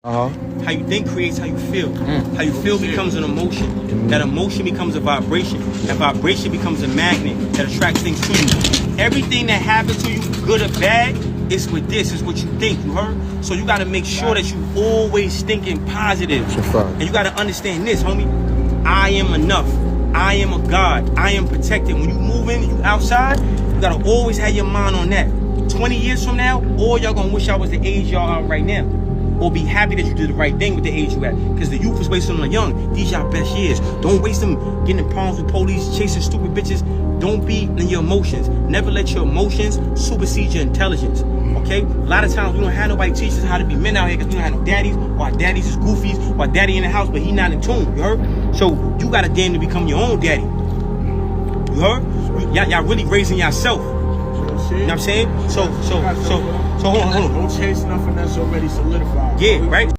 How you think creates how you feel. How you feel becomes an emotion. That emotion becomes a vibration. That vibration becomes a magnet that attracts things to you. Everything that happens to you, good or bad, it's with this. It's what you think, you heard? So you got to make sure that you always thinking positive. And you got to understand this, homie. I am enough. I am a God. I am protected. When you move in, you outside, you got to always have your mind on that. 20 years from now, all y'all going to wish y'all was the age y'all are right now. Or be happy that you did the right thing with the age you at. Because the youth is wasting on the young. These y'all best years. Don't waste them getting in problems with police, chasing stupid bitches. Don't be in your emotions. Never let your emotions supersede your intelligence. Okay? A lot of times we don't have nobody teach us how to be men out here because we don't have no daddies. Or our daddies is goofies. Or our daddy in the house, but he not in tune. You heard? So you got to damn to become your own daddy. You heard? Y'all really raising yourself. You know what I'm saying? So hold on. Don't chase nothing that's already solidified. Yeah, right?